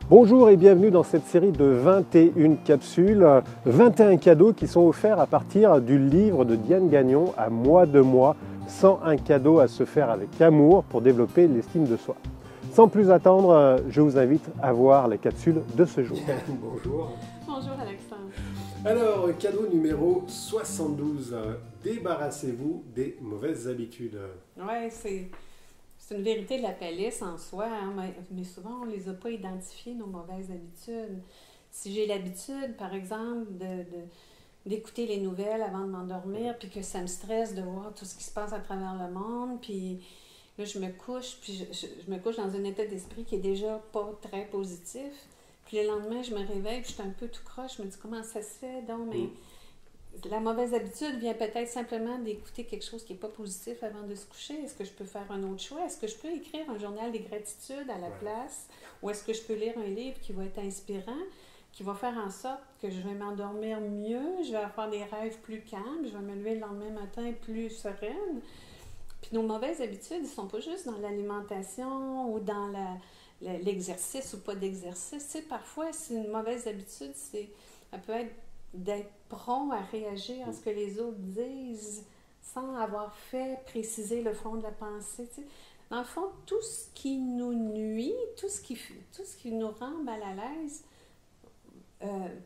Bonjour et bienvenue dans cette série de 21 capsules, 21 cadeaux qui sont offerts à partir du livre de Diane Gagnon, À moi de moi, 101 cadeaux à se faire avec amour pour développer l'estime de soi. Sans plus attendre, je vous invite à voir les capsules de ce jour. Bonjour. Bonjour Alexandre. Alors, cadeau numéro 72, débarrassez-vous des mauvaises habitudes. Oui, c'est une vérité de la palisse en soi, hein, mais souvent on ne les a pas identifiées, nos mauvaises habitudes. Si j'ai l'habitude, par exemple, d'écouter les nouvelles avant de m'endormir, puis que ça me stresse de voir tout ce qui se passe à travers le monde, puis là je me couche, puis je me couche dans un état d'esprit qui est déjà pas très positif. Puis le lendemain, je me réveille, puis je suis un peu tout croche, je me dis comment ça se fait, donc, mais la mauvaise habitude vient peut-être simplement d'écouter quelque chose qui n'est pas positif avant de se coucher. Est-ce que je peux faire un autre choix? Est-ce que je peux écrire un journal des gratitudes à la place? Ou est-ce que je peux lire un livre qui va être inspirant, qui va faire en sorte que je vais m'endormir mieux, je vais avoir des rêves plus calmes, je vais me lever le lendemain matin plus sereine? Puis nos mauvaises habitudes, ils ne sont pas juste dans l'alimentation ou dans l'exercice ou pas d'exercice. Tu sais, parfois, c'est une mauvaise habitude, ça peut être d'être prompt à réagir à ce que les autres disent sans avoir fait préciser le fond de la pensée. Tu sais. Dans le fond, tout ce qui nous nuit, tout ce qui nous rend mal à l'aise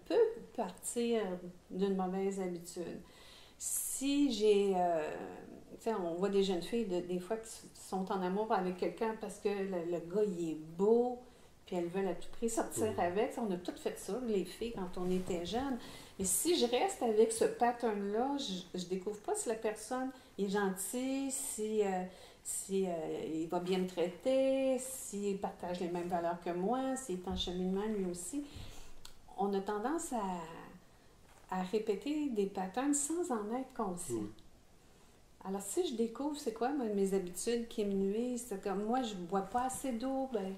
peut partir d'une mauvaise habitude. Si j'ai... tu sais, on voit des jeunes filles, des fois, qui sont en amour avec quelqu'un parce que le gars, il est beau, puis elles veulent à tout prix sortir avec. On a toutes fait ça, les filles, quand on était jeunes. Mais si je reste avec ce pattern-là, je découvre pas si la personne est gentille, si il va bien me traiter, s'il partage les mêmes valeurs que moi, s'il est en cheminement lui aussi. On a tendance à répéter des patterns sans en être conscient. Alors, si je découvre c'est quoi mes habitudes qui me nuisent, c'est comme moi, je ne bois pas assez d'eau, ben,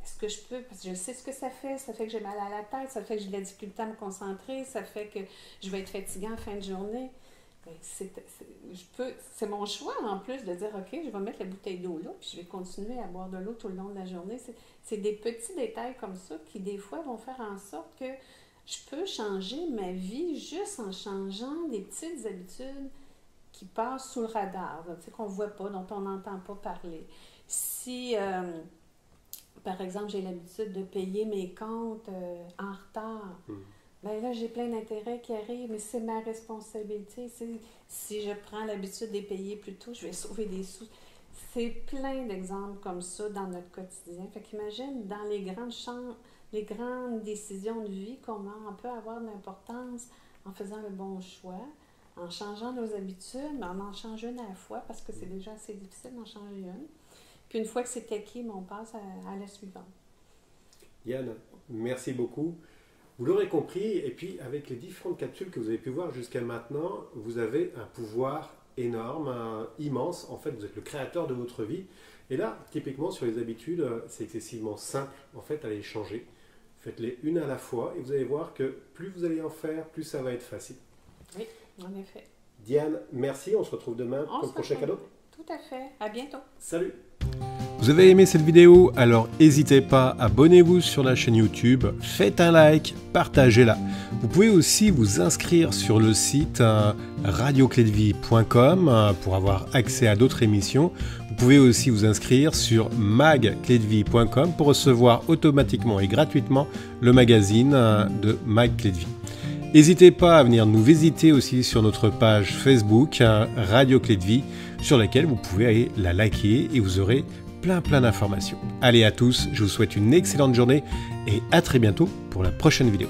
est-ce que je peux, parce que je sais ce que ça fait que j'ai mal à la tête, ça fait que j'ai de la difficulté à me concentrer, ça fait que je vais être fatiguée en fin de journée. Ben, c'est mon choix en plus de dire, OK, je vais mettre la bouteille d'eau là, puis je vais continuer à boire de l'eau tout le long de la journée. C'est des petits détails comme ça qui, des fois, vont faire en sorte que je peux changer ma vie juste en changeant des petites habitudes qui passent sous le radar, tu sais, qu'on ne voit pas, dont on n'entend pas parler. Si, par exemple, j'ai l'habitude de payer mes comptes en retard, bien là, j'ai plein d'intérêts qui arrivent, mais c'est ma responsabilité. Si je prends l'habitude de les payer plus tôt, je vais sauver des sous. C'est plein d'exemples comme ça dans notre quotidien. Fait qu'imagine, dans les grandes décisions de vie, comment on peut avoir de l'importance en faisant le bon choix, en changeant nos habitudes, mais on en change une à la fois parce que c'est déjà assez difficile d'en changer une. Puis une fois que c'est acquis, on passe à la suivante. Yann, merci beaucoup. Vous l'aurez compris, et puis avec les différentes capsules que vous avez pu voir jusqu'à maintenant, vous avez un pouvoir énorme, immense. En fait, vous êtes le créateur de votre vie. Et là, typiquement sur les habitudes, c'est excessivement simple en fait à les changer. Faites-les une à la fois et vous allez voir que plus vous allez en faire, plus ça va être facile. Oui. En effet. Diane, merci. On se retrouve demain pour le prochain cadeau. Tout à fait. À bientôt. Salut. Vous avez aimé cette vidéo? Alors n'hésitez pas, abonnez-vous sur la chaîne YouTube, faites un like, partagez-la. Vous pouvez aussi vous inscrire sur le site radioclédevie.com pour avoir accès à d'autres émissions. Vous pouvez aussi vous inscrire sur magclédevie.com pour recevoir automatiquement et gratuitement le magazine de Mag Clé de Vie. N'hésitez pas à venir nous visiter aussi sur notre page Facebook Radio Clé de Vie, sur laquelle vous pouvez aller la liker et vous aurez plein d'informations. Allez à tous, je vous souhaite une excellente journée et à très bientôt pour la prochaine vidéo.